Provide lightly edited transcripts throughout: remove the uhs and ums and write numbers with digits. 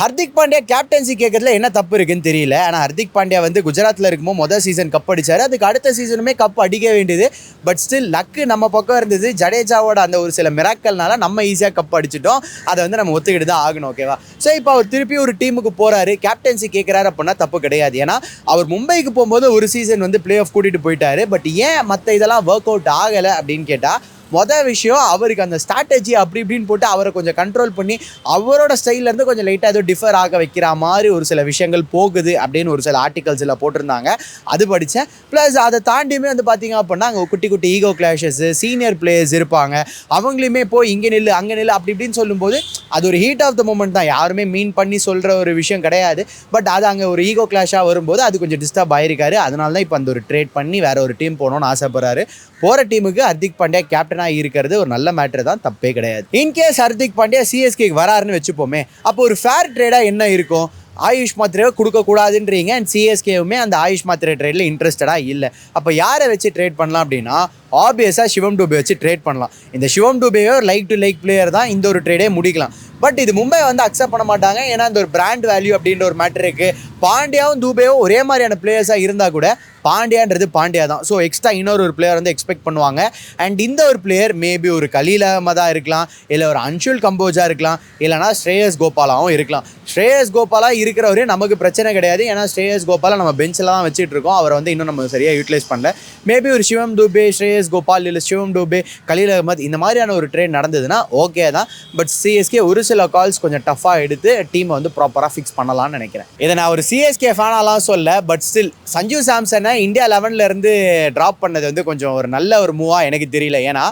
Hardik Pandya captaincy கேட்கறதுல என்ன தப்பு இருக்குன்னு தெரியல. ஆனால் ஹர்திக் பாண்டியா வந்து குஜராத்தில் இருக்கும்போது மொதல் சீசன் கப் அடிச்சாரு. அதுக்கு அடுத்த சீசனுமே கப் அடிக்க வேண்டியது. பட் ஸ்டில் லக்கு நம்ம பக்கம் இருந்தது. ஜடேஜாவோட அந்த ஒரு சில மிராக்கல்னால நம்ம ஈஸியாக கப் அடிச்சிட்டோம். அதை வந்து நம்ம ஒத்துக்கிட்டு தான் ஆகணும். ஓகேவா? ஸோ இப்போ அவர் திருப்பி ஒரு டீமுக்கு போறாரு, கேப்டன்சி கேட்குறாரு அப்படின்னா தப்பு கிடையாது. ஏன்னா அவர் மும்பைக்கு போகும்போது ஒரு சீசன் வந்து பிளே ஆஃப் கூட்டிகிட்டு போயிட்டாரு. பட் ஏன் மற்ற இதெல்லாம் ஒர்க் அவுட் ஆகலை அப்படின்னு கேட்டால், மொதல் விஷயம் அவருக்கு அந்த ஸ்ட்ராட்டஜி அப்படி இப்படின்னு போட்டு அவரை கொஞ்சம் கண்ட்ரோல் பண்ணி அவரோட ஸ்டைல்லேருந்து கொஞ்சம் லைட்டாக ஏதோ டிஃபர் ஆக வைக்கிற மாதிரி ஒரு சில விஷயங்கள் போகுது அப்படின்னு ஒரு சில ஆர்டிகல்ஸில் போட்டிருந்தாங்க. அது படித்தேன். ப்ளஸ் அதை தாண்டியுமே வந்து பார்த்திங்க அப்படின்னா அங்கே குட்டி குட்டி ஈகோ கிளாஷஸ்ஸு, சீனியர் பிளேயர்ஸ் இருப்பாங்க. அவங்களையுமே போய் இங்கே நில்லு அங்கே நில்லு அப்படி இப்படின்னு சொல்லும்போது அது ஒரு ஹீட் ஆஃப் த மூமெண்ட் தான். யாருமே மீன் பண்ணி சொல்கிற ஒரு விஷயம் கிடையாது. பட் அது அங்கே ஒரு ஈகோ கிளாஷாக வரும்போது அது கொஞ்சம் டிஸ்டர்ப் ஆகிருக்காரு. அதனால தான் இப்போ அந்த ஒரு ட்ரேட் பண்ணி வேறு ஒரு டீம் போகணும்னு ஆசைப்படுறாரு. போகிற டீமுக்கு ஹர்திக் பாண்டியா கேப்டன் இருக்கிறது ஒரு நல்ல மேட்டர் தான், தப்பே கிடையாது. இன்கேஸ் ஹர்திக் பாண்டியா சிஎஸ்கேக்கு வராருன்னு வச்சுப்போமே, அப்போ ஒரு ஃபேர் ட்ரேடா என்ன இருக்கும்? ஆயுஷ் மாத்திரையை கொடுக்கக்கூடாதுன்றீங்க. அண்ட் சிஎஸ்கேவுமே அந்த ஆயுஷ் மாத்திரை ட்ரேடில் இன்ட்ரெஸ்டடாக இல்லை. அப்போ யாரை வச்சு ட்ரேட் பண்ணலாம் அப்படின்னா, ஆப்வியஸாக சிவம் டூபே வச்சு ட்ரேட் பண்ணலாம். இந்த சிவம் டூபேயோ லைக் டு லைக் பிளேயர் தான், இந்த ஒரு ட்ரேடே முடிக்கலாம். பட் இது மும்பை வந்து அக்செப்ட் பண்ண மாட்டாங்க. ஏன்னா இந்த ஒரு பிராண்ட் வேல்யூ அப்படின்ற ஒரு மேட்டர் இருக்குது. பாண்டியாவும் தூபேவும் ஒரே மாதிரியான பிளேயர்ஸாக இருந்தால் கூட பாண்டியான்றது பாண்டியா தான். ஸோ எக்ஸ்ட்ரா இன்னொரு பிளேயர் வந்து எக்ஸ்பெக்ட் பண்ணுவாங்க. அண்ட் இந்த ஒரு பிளேயர் மேபி ஒரு கலீல் அகமதாக இருக்கலாம், இல்லை ஒரு அன்ஷுல் கம்போஜா இருக்கலாம், இல்லைனா ஸ்ரேயஸ் கோபாலாவும் இருக்கலாம். ஸ்ரேயஸ் கோபாலா இருக்கிறவரே நமக்கு பிரச்சனை கிடையாது. ஏன்னா ஸ்ரேயஸ் கோபாலா நம்ம பெஞ்சில் தான் வச்சுட்டு இருக்கோம். அவரை வந்து இன்னும் நம்ம சரியாக யூட்டிலைஸ் பண்ணல. மேபி ஒரு சிவம் டூபே, ஸ்ரேயஸ் கோபால், இல்லை சிவம் டூபே, கலீல் அகமத் இந்த மாதிரியான ஒரு ட்ரேட் நடந்ததுன்னா ஓகே தான். பட் சிஎஸ்கே ஒரு சில கால்ஸ் கொஞ்சம் டஃப்பாக எடுத்து டீமை வந்து ப்ராப்பராக ஃபிக்ஸ் பண்ணலாம்னு நினைக்கிறேன். இதை நான் ஒரு சிஎஸ்கே ஃபேனாலாம் சொல்ல. பட் ஸ்டில் சஞ்சு சாம்சனை இந்தியா 11லேருந்து ட்ராப் பண்ணது வந்து கொஞ்சம் ஒரு நல்ல ஒரு மூவாக எனக்கு தெரியல. ஏன்னா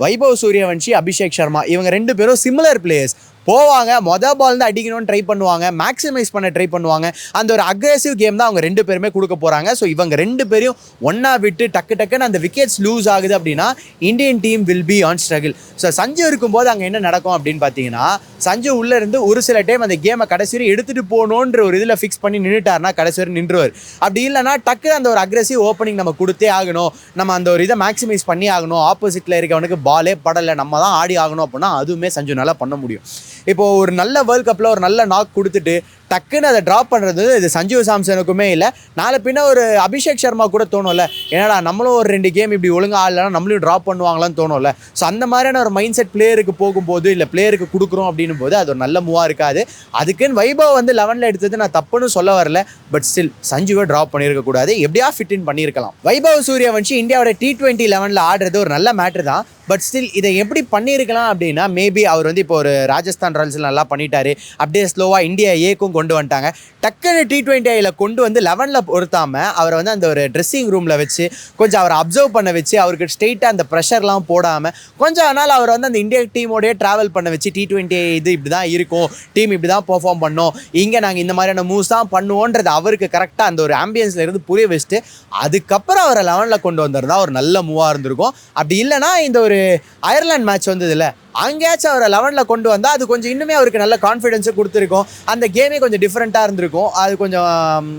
வைபவ் சூரியவன்ஷி, அபிஷேக் சர்மா இவங்க 2 பேரும் சிமிலர் பிளேயர்ஸ். போவாங்க, மொதல் பால் தான் அடிக்கணும்னு ட்ரை பண்ணுவாங்க, மேக்ஸிமைஸ் பண்ண ட்ரை பண்ணுவாங்க. அந்த ஒரு அக்ரெசிவ் கேம் தான் அவங்க 2 பேருமே கொடுக்க போகிறாங்க. ஸோ இவங்க 2 பேரையும் ஒன்றா விட்டு டக்குன்னு அந்த விக்கெட்ஸ் லூஸ் ஆகுது அப்படின்னா Indian team will be on struggle. So Sanju இருக்கும்போது அங்கே என்ன நடக்கும் அப்படின்னு பார்த்தீங்கன்னா, சஞ்சு உள்ளே இருந்து ஒரு சில டைம் அந்த கேமை கடைசி வரை எடுத்துகிட்டு போகணுன்ற ஒரு இதில் ஃபிக்ஸ் பண்ணி நின்றுட்டார்னா கடைசி வரை நின்றுவார். அப்படி இல்லைனா டக்குன்னு அந்த ஒரு அக்ரெசிவ் ஓப்பனிங் நம்ம கொடுத்தே ஆகணும், நம்ம அந்த ஒரு இதை மேக்ஸிமைஸ் பண்ணி ஆகணும், ஆப்போசிட்டில் இருக்கவனுக்கு பாலே படலை, நம்ம தான் ஆடி ஆகணும் அப்படின்னா அதுவுமே சஞ்சு நல்லா பண்ண முடியும். இப்போது ஒரு நல்ல வேர்ல்ட் கப்பில் ஒரு நல்ல நாக் கொடுத்துட்டு டக்குன்னு அதை ட்ராப் பண்ணுறது இது சஞ்சு சாம்சனுக்குமே இல்லை. நாளை பின்ன ஒரு அபிஷேக் சர்மா கூட தோணும்ல, ஏன்னா நம்மளும் ஒரு 2 கேம் இப்படி ஒழுங்காக ஆடலைன்னா நம்மளும் ட்ராப் பண்ணுவாங்களான்னு தோணும்ல. ஸோ அந்த மாதிரியான ஒரு மைண்ட் செட் பிளேயருக்கு போகும்போது, இல்லை பிளேயருக்கு கொடுக்குறோம் அப்படின்னும் போது அது ஒரு நல்ல மூவாக இருக்காது. அதுக்குன்னு வைபவ் வந்து 11ல் எடுத்தது நான் தப்புன்னு சொல்ல வரல. பட் ஸ்டில் சஞ்சுவை ட்ராப் பண்ணியிருக்கக்கூடாது, எப்படியா ஃபிட் இன் பண்ணியிருக்கலாம். வைபவ் சூரியவன்ஷி இந்தியாவோட T20 11ல் ஆடுறது ஒரு நல்ல மேட்ரு தான். பட் ஸ்டில் இதை எப்படி பண்ணியிருக்கலாம் அப்படின்னா, மேபி அவர் வந்து இப்போ ஒரு ராஜஸ்தான் ராயல்ஸில் நல்லா பண்ணிட்டாரு, அப்படியே ஸ்லோவாக இந்தியா ஏக்கும் கொண்டு வந்துட்டாங்க. டக்குன்னு T20 கொண்டு வந்து 11ல் பொறுத்தாமல் அவரை வந்து அந்த ஒரு ட்ரெஸ்ஸிங் ரூமில் வச்சு கொஞ்சம் அவரை அப்சர்வ் பண்ண வச்சு அவருக்கு ஸ்ட்ரெயிட்டாக அந்த ப்ரெஷர்லாம் போடாமல் கொஞ்சம் நாள் அவர் வந்து அந்த இந்தியா டீமோடய ட்ராவல் பண்ண வச்சு T20 இது இப்படி தான் இருக்கும், டீம் இப்படி தான் பெர்ஃபார்ம் பண்ணோம், இங்கே நாங்கள் இந்த மாதிரியான மூவ்ஸ் தான் பண்ணுவோன்றது அவருக்கு கரெக்டாக அந்த ஒரு ஆம்பியன்ஸில் இருந்து புரிய வச்சுட்டு அதுக்கப்புறம் அவரை 11ல் கொண்டு வந்திருந்தா ஒரு நல்ல மூவாக இருந்திருக்கும். அப்படி இல்லைனா இந்த ஒரு அயர்லாந்து மேட்ச் வந்தது இல்லை, அங்கேயாச்சும் அவரை 11ல் கொண்டு வந்தால் அது கொஞ்சம் இன்னுமே அவருக்கு நல்ல கான்ஃபிடென்ஸை கொடுத்துருக்கும். அந்த கேமே கொஞ்சம் டிஃப்ரெண்ட்டாக இருந்திருக்கும். அது கொஞ்சம்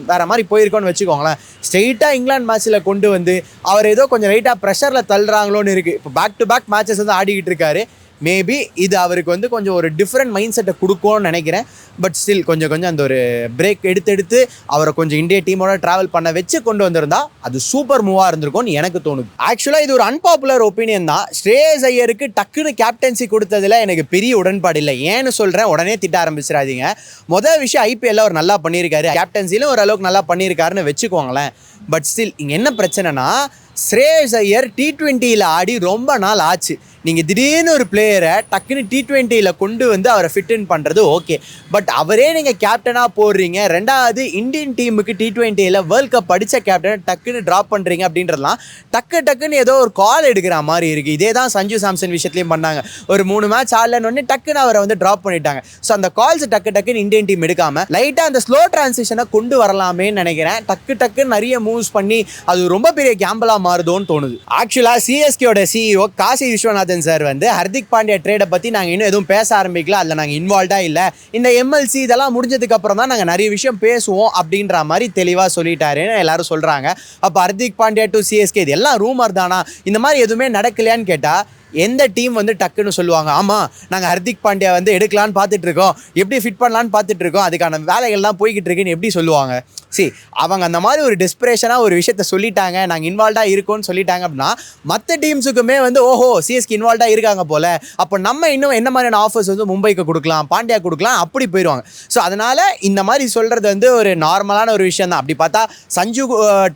வேறு மாதிரி போயிருக்கோன்னு வச்சுக்கோங்களேன். ஸ்ட்ரெயிட்டாக இங்கிலாந்து மேட்ச்சில் கொண்டு வந்து அவர் ஏதோ கொஞ்சம் லைட்டாக ப்ரெஷரில் தள்ளுறாங்களோன்னு இருக்குது. இப்போ பேக் டு பேக் மேட்சஸ் வந்து ஆடிக்கிட்டு இருக்காரு. மேபி இது அவருக்கு வந்து கொஞ்சம் ஒரு டிஃப்ரெண்ட் மைண்ட் செட்டை கொடுக்கும்னு நினைக்கிறேன். பட் ஸ்டில் கொஞ்சம் அந்த ஒரு பிரேக் எடுத்து அவரை கொஞ்சம் இந்தியா டீமோட ட்ராவல் பண்ண வச்சு கொண்டு வந்திருந்தா அது சூப்பர் மூவாக இருந்திருக்கும்னு எனக்கு தோணுது. ஆக்சுவலாக இது ஒரு அன்பாப்புலர் ஒப்பீனியன் தான். ஸ்ரேயஸ் ஐயருக்கு டக்குன்னு கேப்டன்சி கொடுத்ததில் எனக்கு பெரிய உடன்பாடு இல்லை. ஏன்னு சொல்கிறேன், உடனே திட்ட ஆரம்பிச்சிடாதீங்க. மொதல் விஷயம் IPL அவர் நல்லா பண்ணியிருக்காரு, கேப்டன்சிலும் ஓரளவுக்கு நல்லா பண்ணியிருக்காருன்னு வச்சுக்கோங்களேன். பட் ஸ்டில் இங்கே என்ன பிரச்சனைனா, ஸ்ரேயஸ் ஐயர் T20 ஆடி ரொம்ப நாள் ஆச்சு. நீங்கள் திடீர்னு ஒரு பிளேயரை டக்குன்னு T20 கொண்டு வந்து அவரை ஃபிட் இன் பண்ணுறது ஓகே. பட் அவரே நீங்கள் கேப்டனாக போடுறீங்க. ரெண்டாவது இந்தியன் டீமுக்கு T20 வேர்ல்ட் கப் அடித்த கேப்டனை டக்குன்னு ட்ராப் பண்ணுறீங்க அப்படின்றதுலாம் டக்குன்னு ஏதோ ஒரு கால் எடுக்கிற மாதிரி இருக்குது. இதே தான் சஞ்சு சாம்சன் விஷயத்துலையும் பண்ணாங்க. ஒரு 3 மேட்ச் ஆடலன்னு டக்குன்னு அவரை வந்து ட்ராப் பண்ணிட்டாங்க. ஸோ அந்த கால்ஸ் டக்குன்னு இந்தியன் டீம் எடுக்காமல் லைட்டாக அந்த ஸ்லோ டிரான்சிஷனை கொண்டு வரலாமேன்னு நினைக்கிறேன். டக்குன்னு நிறைய மூவ்ஸ் பண்ணி அது ரொம்ப பெரிய கேம்பலாக மாறுதோன்னு தோணுது. ஆக்சுவலாக சிஎஸ்கேயோட CEO காசி விஸ்வநாதன் சார் வந்து ஹர்திக் பாண்டியா ட்ரேடை பற்றி நாங்கள் இன்னும் எதுவும் பேச ஆரம்பிக்கல, அதில் நாங்கள் இன்வால்வ்டாக இல்லை, இந்த MLC இதெல்லாம் முடிஞ்சதுக்கு அப்புறம் தான் நாங்கள் நிறைய விஷயம் பேசுவோம் அப்படின்ற மாதிரி தெளிவாக சொல்லிட்டாருன்னு எல்லாரும் சொல்கிறாங்க. அப்போ ஹர்திக் பாண்டியா டு CSK இது எல்லாம் ரூமர் தானா, இந்த மாதிரி எதுவுமே நடக்கலையான்னு கேட்டால் எந்த டீம் வந்து டக்குன்னு சொல்லுவாங்க ஆமாம் நாங்கள் ஹர்திக் பாண்டியா வந்து எடுக்கலான்னு பார்த்துட்டு இருக்கோம், எப்படி ஃபிட் பண்ணலான்னு பார்த்துட்டு இருக்கோம், அதுக்கான வேலைகள்லாம் போய்கிட்டு இருக்குன்னு எப்படி சொல்லுவாங்க? அவங்க அந்த மாதிரி ஒரு டெஸ்பிரேஷனாக ஒரு விஷயத்த சொல்லிட்டாங்க, நாங்கள் இன்வால்வ்டாக இருக்கோம்னு சொல்லிட்டாங்க அப்படின்னா மற்ற டீம்ஸுக்குமே வந்து ஓஹோ சிஎஸ்கே இன்வால்வ்டாக இருக்காங்க போல், அப்போ நம்ம இன்னும் என்ன மாதிரியான ஆஃபர்ஸ் வந்து மும்பைக்கு கொடுக்கலாம், பாண்டியா கொடுக்கலாம், அப்படி போயிடுவாங்க. ஸோ அதனால் இந்த மாதிரி சொல்கிறது வந்து ஒரு நார்மலான ஒரு விஷயம் தான். அப்படி பார்த்தா சஞ்சு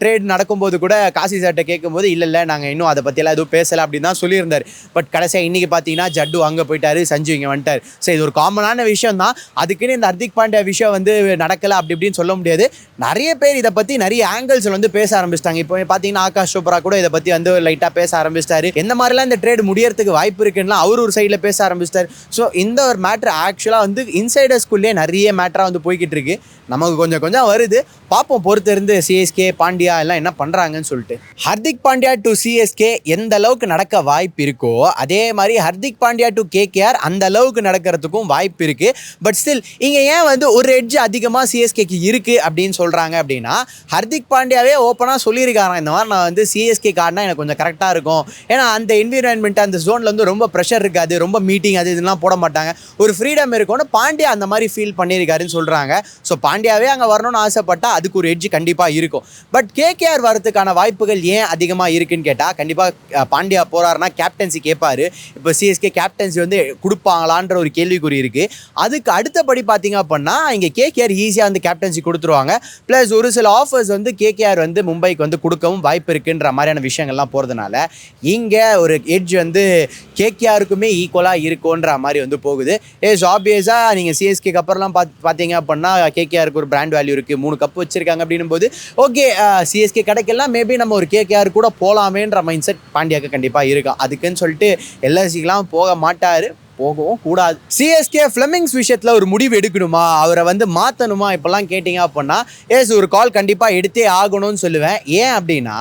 ட்ரேட் நடக்கும்போது கூட காசி சார்ட்ட கேட்கும்போது இல்லை நாங்கள் இன்னும் அதை பற்றியெல்லாம் எதுவும் பேசலை அப்படின்னு தான் சொல்லியிருந்தார். பட் கடைசியாக இன்றைக்கி பார்த்தீங்கன்னா ஜட்டு அங்கே போயிட்டார், சஞ்சு இங்கே வந்துட்டார். ஸோ இது ஒரு காமனான விஷயம் தான். அதுக்குன்னு இந்த ஹர்திக் பாண்டியா விஷயம் வந்து நடக்கலை அப்படி இப்படின்னு சொல்ல முடியாது. நிறைய பேர் இதை பற்றி நிறைய ஆங்கிள்ஸ் வந்து பேச ஆரம்பிச்சிட்டாங்க. இப்போ பார்த்தீங்கன்னா ஆகாஷ் சோப்ரா கூட இதை பற்றி வந்து லைட்டாக பேச ஆரம்பிச்சிட்டாரு. எந்த மாதிரிலாம் இந்த ட்ரேட் முடியறதுக்கு வாய்ப்பு இருக்குன்னா அவர் ஒரு சைடில் பேச ஆரம்பிச்சிட்டாரு. ஸோ இந்த ஒரு மேட்ரு ஆக்சுவலாக வந்து இன்சைடர்ஸ்குள்ளே நிறைய மேட்டராக வந்து போய்கிட்டு இருக்கு. நமக்கு கொஞ்சம் கொஞ்சம் வருது, பார்ப்போம் பொறுத்து இருந்து சிஎஸ்கே பாண்டியா எல்லாம் என்ன பண்ணுறாங்கன்னு சொல்லிட்டு. ஹர்திக் பாண்டியா டு சிஎஸ்கே எந்த அளவுக்கு நடக்க வாய்ப்பு இருக்கோ அதே மாதிரி ஹர்திக் பாண்டியா டு கேகேஆர் அந்த அளவுக்கு நடக்கிறதுக்கும் வாய்ப்பு இருக்குது. பட் ஸ்டில் இங்கே ஏன் வந்து ஒரு எட்ஜ் அதிகமாக சிஎஸ்கேக்கு இருக்குது அப்படின்னு சொல்கிறாங்க அப்படின்னா, ஹர்திக் பாண்டியாவே ஓப்பனாக சொல்லியிருக்காங்க இந்த மாதிரி நான் வந்து சிஎஸ்கே கார்டுனா எனக்கு கொஞ்சம் கரெக்டாக இருக்கும், ஏன்னா அந்த என்விரான்மெண்ட் அந்த ஜோனில் வந்து ரொம்ப ப்ரெஷர் இருக்காது, ரொம்ப மீட்டிங் அது இதெல்லாம் போட மாட்டாங்க, ஒரு ஃப்ரீடம் இருக்கும்னு பாண்டியா அந்த மாதிரி ஃபீல் பண்ணியிருக்காருன்னு சொல்கிறாங்க. ஸோ பாண்டியாவே அங்கே வரணும்னு ஆசைப்பட்டா அதுக்கு ஒரு எட்ஜ் கண்டிப்பாக இருக்கும். பட் கேகேஆர் வரதுக்கான வாய்ப்புகள் ஏன் அதிகமாக இருக்குன்னு கேட்டால், கண்டிப்பாக பாண்டியா போகிறாருன்னா கேப்டன்சி கேட்பாரு. இப்போ சிஎஸ்கே கேப்டன்சி வந்து கொடுப்பாங்களான்ற ஒரு கேள்விக்குறி இருக்குது. அதுக்கு அடுத்தபடி பார்த்தீங்க அப்படின்னா இங்கே கேகேஆர் ஈஸியாக வந்து கேப்டன்சி கொடுத்துருவாங்க. ப்ளஸ் ஒரு சில ஆஃபர்ஸ் வந்து கேகேஆர் வந்து மும்பைக்கு வந்து கொடுக்கவும் வாய்ப்பு இருக்குன்ற மாதிரியான விஷயங்கள்லாம் போகிறதுனால இங்கே ஒரு எட்ஜ் வந்து கேகேஆருக்குமே ஈக்குவலாக இருக்குன்ற மாதிரி வந்து போகுது. ஆப்வியஸாக நீங்கள் சிஎஸ்கேக்கு அப்புறம்லாம் பார்த்தீங்க அப்படின்னா கேகேஆருக்கு ஒரு பிராண்ட் வேல்யூ இருக்குது, 3 கப் வச்சிருக்காங்க அப்படின்னும் போது ஓகே சிஎஸ்கே கிடைக்கலாம், மேபி நம்ம ஒரு கேகேஆர் கூட போகலாமேன்ற மைண்ட் செட் பாண்டியாவுக்கு கண்டிப்பாக இருக்கும். அதுக்குன்னு சொல்லிட்டு எல்எஸ்சிக்கெலாம் போக மாட்டார், போகவும் கூடாது. சிஎஸ்கே ஃப்ளெமிங்ஸ் விஷயத்தில் ஒரு முடிவு எடுக்கணுமா, அவரை வந்து மாற்றணுமா இப்போல்லாம் கேட்டிங்க அப்படின்னா ஒரு கால் கண்டிப்பாக எடுத்தே ஆகணும்னு சொல்லுவேன். ஏன் அப்படின்னா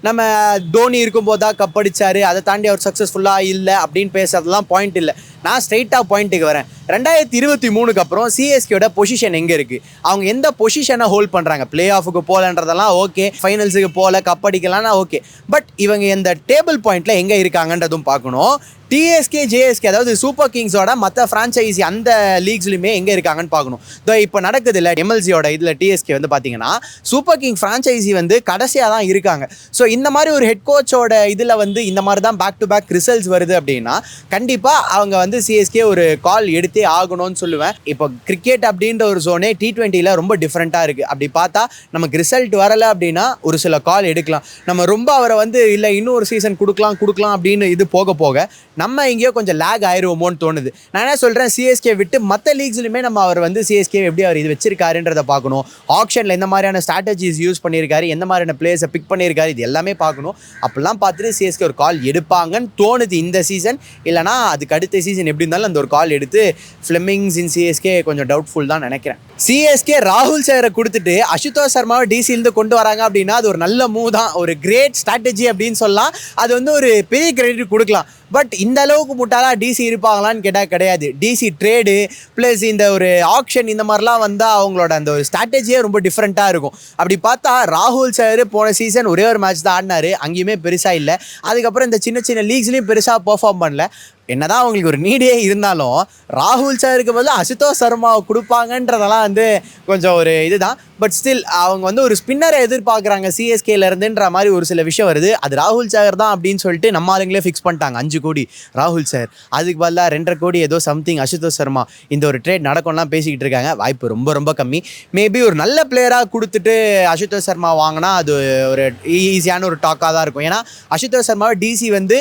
நம்ம தோனி இருக்கும்போது தான் கப் அடிச்சாரு, அதை தாண்டி அவர் சக்ஸஸ்ஃபுல்லாக இல்லை அப்படின்னு பேசுறதுலாம் பாயிண்ட் இல்லை. நான் ஸ்ட்ரைட்டாக பாயிண்ட்டுக்கு வரேன். 2023 அப்புறம் சிஎஸ்கேயோட பொசிஷன் எங்கே இருக்குது, அவங்க எந்த பொசிஷனை ஹோல்ட் பண்ணுறாங்க, பிளே ஆஃபுக்கு போகலன்றதெல்லாம் ஓகே, ஃபைனல்ஸுக்கு போகல கப் அடிக்கலாம்னா ஓகே, பட் இவங்க இந்த டேபிள் பாயிண்டில் எங்கே இருக்காங்கன்றதும் பார்க்கணும். டிஎஸ்கே ஜேஎஸ்கே அதாவது சூப்பர் கிங்ஸோட மற்ற ஃப்ரான்ச்சைசி அந்த லீக்ஸ்லையுமே எங்கே இருக்காங்கன்னு பார்க்கணும். இப்போ நடக்குது இல்லை எம்எல்சியோட இதில் டிஎஸ்கே வந்து பார்த்தீங்கன்னா சூப்பர் கிங் ஃப்ரான்ச்சைசி வந்து கடைசியாக தான் இருக்காங்க. ஸோ இந்த மாதிரி ஒரு ஹெட் கோச்சோட இதில் வந்து இந்த மாதிரி தான் பேக் டு பேக் ரிசல்ட்ஸ் வருது அப்படின்னா கண்டிப்பாக அவங்க வந்து சிஎஸ்கே ஒரு கால் எடுத்தே ஆகணும்னு சொல்லுவேன். இப்போ கிரிக்கெட் அப்படின்ற ஒரு ஜோனே T20ல ரொம்ப டிஃப்ரெண்ட்டாக இருக்குது. அப்படி பார்த்தா நமக்கு ரிசல்ட் வரலை அப்படின்னா ஒரு சில கால் எடுக்கலாம். நம்ம ரொம்ப அவரை வந்து இல்லை இன்னொரு சீசன் கொடுக்கலாம் அப்படின்னு இது போக போக நம்ம எங்கேயோ கொஞ்சம் லேக் ஆயிடுவோமோன்னு தோணுது. நான் என்ன சொல்கிறேன், சிஎஸ்கே விட்டு மற்ற லீக்ஸ்லையுமே நம்ம அவர் வந்து சிஎஸ்கே எப்படி அவர் இது வச்சிருக்காருன்றதை பார்க்கணும். ஆப்ஷனில் எந்த மாதிரியான ஸ்ட்ராட்டஜிஸ் யூஸ் பண்ணியிருக்காரு, எந்த மாதிரியான பிளேயர்ஸை பிக் பண்ணியிருக்காரு, இது எல்லாமே பார்க்கணும். அப்படிலாம் பார்த்துட்டு சிஎஸ்கே ஒரு கால் எடுப்பாங்கன்னு தோணுது இந்த சீசன். இல்லைனா அதுக்கு அடுத்த சீசன் எப்படி இருந்தாலும் அந்த ஒரு கால் எடுத்து ஃப்ளெமிங்ஸ் இன் சிஎஸ்கே கொஞ்சம் டவுட்ஃபுல் தான் நினைக்கிறேன். சிஎஸ்கே ராகுல் சேரை கொடுத்துட்டு அசுதோஷ் சர்மாவை டிசியிலிருந்து கொண்டு வராங்க அப்படின்னா அது ஒரு நல்ல மூவ் தான், ஒரு கிரேட் ஸ்ட்ராட்டஜி அப்படின்னு சொல்லலாம். அது வந்து ஒரு பெரிய கிரெடிட் கொடுக்கலாம். பட் இந்த அளவுக்கு முட்டாளாக டிசி இருப்பாங்களான்னு கேட்டால் கிடையாது. டிசி ட்ரேடு ப்ளஸ் இந்த ஒரு ஆக்ஷன் இந்த மாதிரிலாம் வந்தால் அவங்களோட அந்த ஒரு ஸ்ட்ராட்டஜியே ரொம்ப டிஃப்ரெண்ட்டாக இருக்கும். அப்படி பார்த்தா ராகுல் சார் போன சீசன் ஒரே ஒரு மேட்ச் தான் ஆடினார், அங்கேயுமே பெருசாக இல்லை. அதுக்கப்புறம் இந்த சின்ன சின்ன லீக்ஸ்லையும் பெருசாக பெர்ஃபார்ம் பண்ணல. என்னதான் அவங்களுக்கு ஒரு நீடே இருந்தாலும் ராகுல் சாருக்கு பதில் அசுதோஷ் சர்மாவை கொடுப்பாங்கன்றதெல்லாம் வந்து கொஞ்சம் ஒரு இதுதான். பட் ஸ்டில் அவங்க வந்து ஒரு ஸ்பின்னரை எதிர்பார்க்குறாங்க சிஎஸ்கேலேருந்துன்ற மாதிரி ஒரு சில விஷயம் வருது. அது ராகுல் சார் தான் அப்படின்னு சொல்லிட்டு நம்ம ஆளுங்களே ஃபிக்ஸ் பண்ணிட்டாங்க. 5 கோடி ராகுல் சார், அதுக்கு பதிலாக 2.5 கோடி ஏதோ சம்திங் அசுதோஷ் சர்மா. இந்த ஒரு ட்ரேட் நடக்கும்லாம் பேசிக்கிட்டு இருக்காங்க. வாய்ப்பு ரொம்ப ரொம்ப கம்மி. மேபி ஒரு நல்ல பிளேயராக கொடுத்துட்டு அசுதோஷ் சர்மா வாங்கினா அது ஒரு ஈஸியான ஒரு டாக்காக தான் இருக்கும். ஏன்னா அசுதோஷ் சர்மாவை டிசி வந்து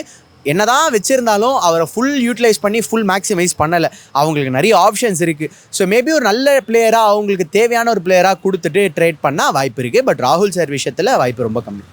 என்னதான் வச்சுருந்தாலும் அவரை ஃபுல் யூட்டிலைஸ் பண்ணி ஃபுல் மேக்ஸிமைஸ் பண்ணலை. அவங்களுக்கு நிறைய ஆப்ஷன்ஸ் இருக்குது. ஸோ மேபி ஒரு நல்ல பிளேயராக அவங்களுக்கு தேவையான ஒரு பிளேயராக கொடுத்துட்டு ட்ரேட் பண்ணால் வாய்ப்பு இருக்குது. பட் ராகுல் சார் விஷயத்தில் வாய்ப்பு ரொம்ப கம்மி.